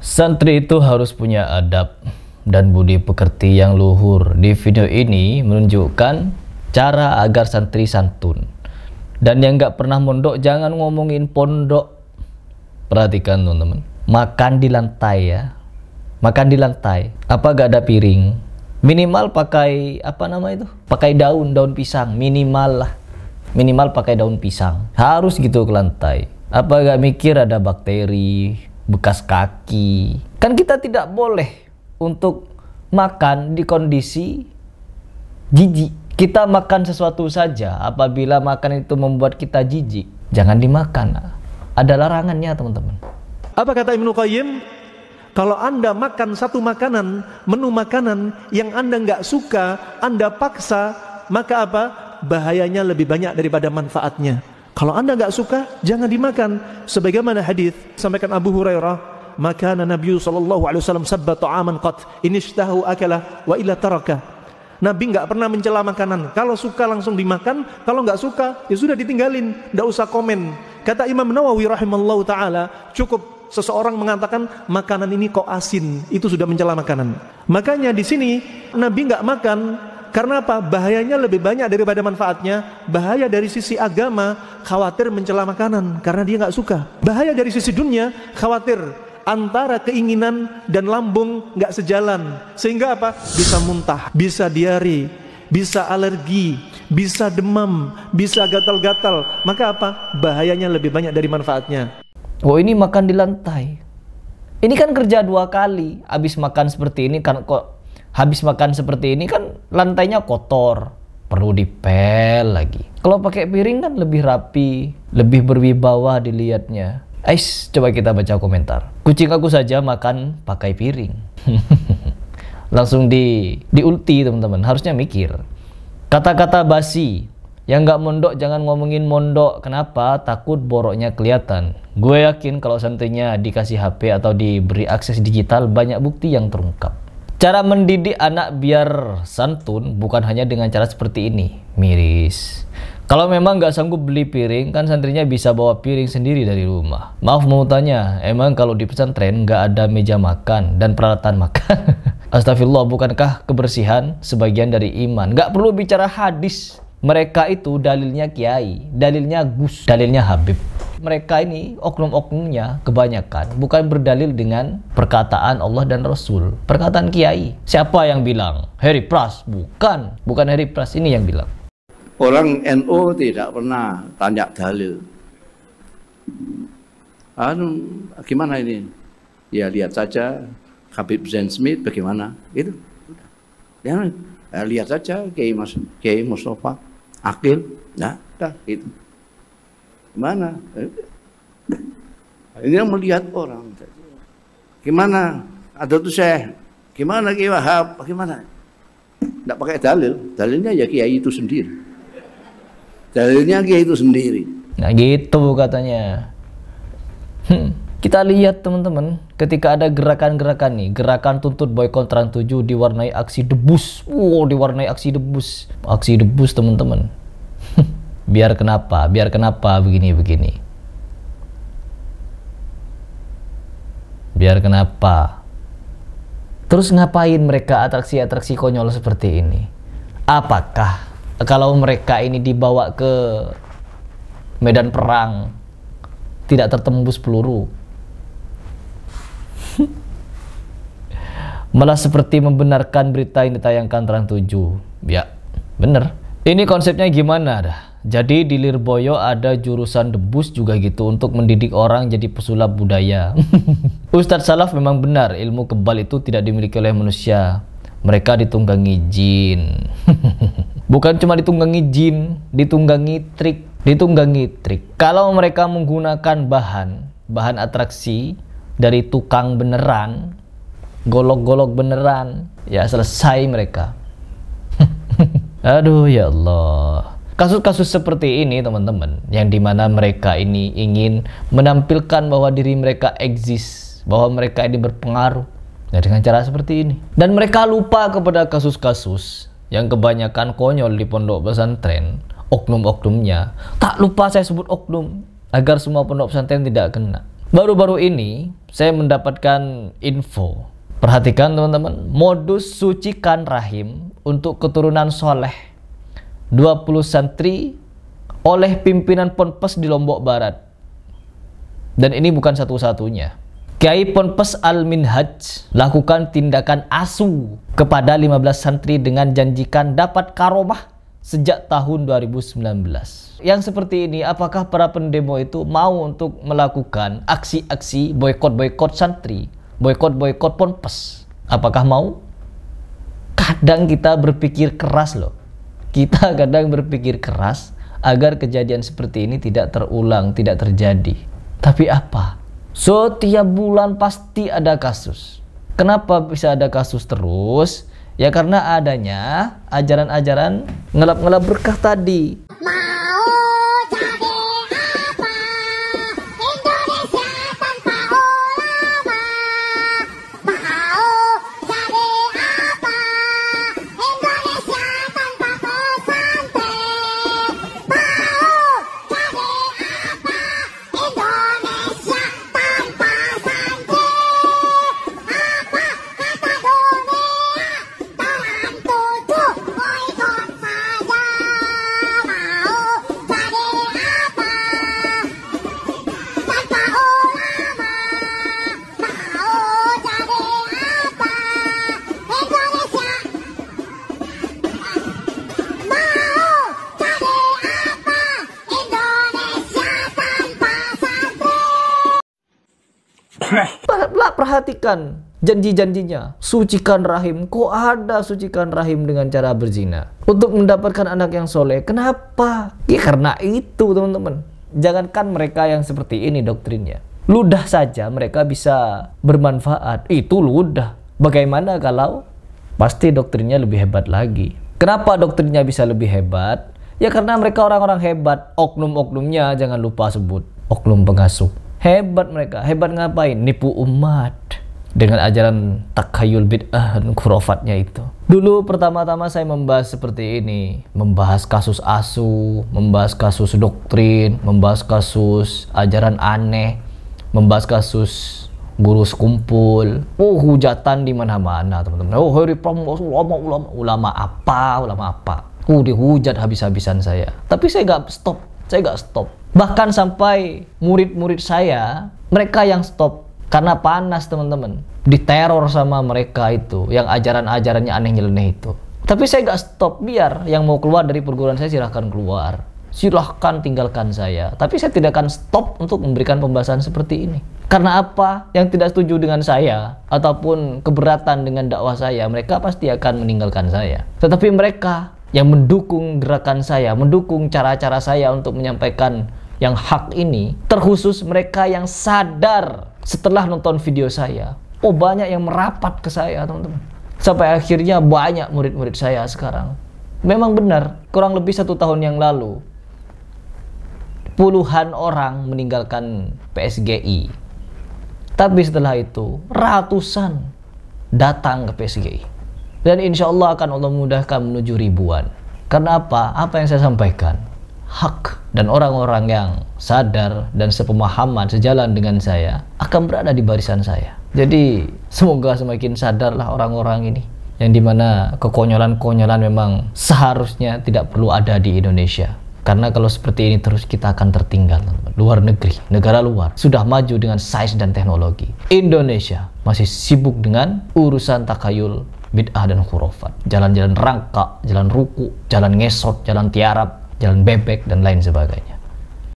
Santri itu harus punya adab dan budi pekerti yang luhur. Di video ini menunjukkan cara agar santri santun. Dan yang nggak pernah mondok, jangan ngomongin pondok. Perhatikan teman-teman, makan di lantai ya. Makan di lantai. Apa gak ada piring? Minimal pakai apa nama itu? Pakai daun pisang, minimal lah. Minimal pakai daun pisang. Harus gitu ke lantai. Apa gak mikir ada bakteri, bekas kaki? Kan kita tidak boleh untuk makan di kondisi jijik. Kita makan sesuatu saja apabila makan itu membuat kita jijik, jangan dimakan. Ada larangannya teman-teman. Apa kata Ibnu Qayyim? Kalau Anda makan satu makanan, menu makanan yang Anda nggak suka, Anda paksa, maka apa? Bahayanya lebih banyak daripada manfaatnya. Kalau Anda nggak suka, jangan dimakan. Sebagaimana hadis sampaikan Abu Hurairah, maka Nabi sallallahu alaihi wasallam sabba ta'aman qat inishtahu akalah wa illa taraka. Nabi nggak pernah mencela makanan. Kalau suka langsung dimakan, kalau nggak suka ya sudah ditinggalin, nggak usah komen. Kata Imam Nawawi rahimallahu taala, cukup seseorang mengatakan makanan ini kok asin, itu sudah mencela makanan. Makanya di sini Nabi nggak makan karena apa? Bahayanya lebih banyak daripada manfaatnya. Bahaya dari sisi agama, khawatir mencela makanan karena dia nggak suka. Bahaya dari sisi dunia, khawatir antara keinginan dan lambung nggak sejalan, sehingga apa? Bisa muntah, bisa diare, bisa alergi, bisa demam, bisa gatal-gatal. Maka apa? Bahayanya lebih banyak dari manfaatnya. Oh, ini makan di lantai. Ini kan kerja 2 kali. Habis makan seperti ini kan kok habis makan seperti ini kan lantainya kotor, perlu dipel lagi. Kalau pakai piring kan lebih rapi, lebih berwibawa dilihatnya. Coba kita baca komentar. Kucing aku saja makan pakai piring. Langsung di ulti teman-teman. Harusnya mikir. Kata-kata basi. Yang nggak mondok jangan ngomongin mondok. Kenapa? Takut boroknya kelihatan. Gue yakin kalau santrinya dikasih HP atau diberi akses digital, banyak bukti yang terungkap. Cara mendidik anak biar santun bukan hanya dengan cara seperti ini. Miris. Kalau memang nggak sanggup beli piring, kan santrinya bisa bawa piring sendiri dari rumah. Maaf mau tanya, emang kalau di pesantren nggak ada meja makan dan peralatan makan? Astagfirullah, bukankah kebersihan sebagian dari iman? Nggak perlu bicara hadis. Mereka itu dalilnya kiai, dalilnya Gus, dalilnya Habib. Mereka ini oknum-oknumnya kebanyakan bukan berdalil dengan perkataan Allah dan Rasul, perkataan kiai. Siapa yang bilang? Harry Pras? Bukan Harry Pras ini yang bilang. Orang NU tidak pernah tanya dalil. Gimana ini? Ya lihat saja Habib Zain Smith bagaimana. Itu. Ya, lihat saja Kiai Mustafa Akil. Nah, itu. Gimana? Ini yang melihat orang. Gimana? Ada tuh Syekh. Gimana Kiai Wahab? Bagaimana? Tidak pakai dalil. Dalilnya ya Kiai itu sendiri. Dalilnya Kiai itu sendiri. Nah gitu katanya. Kita lihat teman-teman, ketika ada gerakan-gerakan nih, gerakan tuntut boykot Trans 7 diwarnai aksi debus. Diwarnai aksi debus. Aksi debus teman-teman. Biar kenapa begini-begini. Biar kenapa? Terus ngapain mereka atraksi-atraksi konyol seperti ini? Apakah kalau mereka ini dibawa ke medan perang tidak tertembus peluru? Malah seperti membenarkan berita yang ditayangkan Trans 7. Ya, bener. Ini konsepnya gimana dah? Jadi di Lirboyo ada jurusan debus juga gitu untuk mendidik orang jadi pesulap budaya. Ustadz Salaf memang benar, ilmu kebal itu tidak dimiliki oleh manusia. Mereka ditunggangi jin. Bukan cuma ditunggangi jin, ditunggangi trik. Kalau mereka menggunakan bahan atraksi dari tukang beneran, golok-golok beneran, ya selesai mereka. Aduh ya Allah. Kasus-kasus seperti ini teman-teman, yang dimana mereka ini ingin menampilkan bahwa diri mereka eksis, bahwa mereka ini berpengaruh, nah, dengan cara seperti ini. Dan mereka lupa kepada kasus-kasus yang kebanyakan konyol di pondok pesantren, oknum-oknumnya. Tak lupa saya sebut oknum, agar semua pondok pesantren tidak kena. Baru-baru ini saya mendapatkan info. Perhatikan teman-teman, modus sucikan rahim untuk keturunan soleh 20 santri oleh pimpinan Ponpes di Lombok Barat. Dan ini bukan satu-satunya. Kiai Ponpes Al-Minhaj lakukan tindakan asu kepada 15 santri dengan janjikan dapat karomah sejak tahun 2019. Yang seperti ini, apakah para pendemo itu mau untuk melakukan aksi-aksi boykot-boykot santri, boykot-boykot Ponpes? Apakah mau? Kadang kita berpikir keras loh. Kita kadang berpikir keras agar kejadian seperti ini tidak terulang, tidak terjadi. Tapi apa? Setiap bulan pasti ada kasus. Kenapa bisa ada kasus terus? Ya karena adanya ajaran-ajaran ngelap-ngelap berkah tadi. Perhatikan janji-janjinya, sucikan rahim. Kok ada sucikan rahim dengan cara berzina untuk mendapatkan anak yang soleh? Kenapa? Ya karena itu teman-teman. Jangankan mereka yang seperti ini doktrinnya, ludah saja mereka bisa bermanfaat. Itu ludah. Bagaimana kalau pasti doktrinnya lebih hebat lagi? Kenapa doktrinnya bisa lebih hebat? Ya karena mereka orang-orang hebat. Oknum-oknumnya jangan lupa sebut oknum pengasuh. Hebat mereka. Hebat ngapain? Nipu umat dengan ajaran takhayul bid'ah dan khurafatnya itu. Dulu pertama-tama saya membahas seperti ini, membahas kasus asu, membahas kasus doktrin, membahas kasus ajaran aneh, membahas kasus guru sekumpul. Oh, hujatan di mana-mana teman-teman. Oh, hari ulama apa? Dihujat habis-habisan saya. Tapi saya nggak stop. Bahkan sampai murid-murid saya, mereka yang stop karena panas teman-teman. Diteror sama mereka itu, yang ajaran-ajarannya aneh nyeleneh itu. Tapi saya nggak stop, biar yang mau keluar dari perguruan saya silahkan keluar. Silahkan tinggalkan saya. Tapi saya tidak akan stop untuk memberikan pembahasan seperti ini. Karena apa? Yang tidak setuju dengan saya ataupun keberatan dengan dakwah saya, mereka pasti akan meninggalkan saya. Tetapi mereka yang mendukung gerakan saya, mendukung cara-cara saya untuk menyampaikan yang hak ini, terkhusus mereka yang sadar setelah nonton video saya. Oh, banyak yang merapat ke saya teman-teman. Sampai akhirnya banyak murid-murid saya sekarang. Memang benar, kurang lebih 1 tahun yang lalu puluhan orang meninggalkan PSGI. Tapi setelah itu ratusan datang ke PSGI. Dan insya Allah akan Allah mudahkan menuju ribuan. Karena apa? Apa yang saya sampaikan hak, dan orang-orang yang sadar dan sepemahaman sejalan dengan saya akan berada di barisan saya. Jadi semoga semakin sadarlah orang-orang ini, yang dimana kekonyolan-konyolan memang seharusnya tidak perlu ada di Indonesia. Karena kalau seperti ini terus kita akan tertinggal teman-teman. Luar negeri, negara luar sudah maju dengan sains dan teknologi. Indonesia masih sibuk dengan urusan takhayul, bid'ah dan khurafat. Jalan-jalan rangka, jalan ruku, jalan ngesot, jalan tiarap, jalan bebek dan lain sebagainya.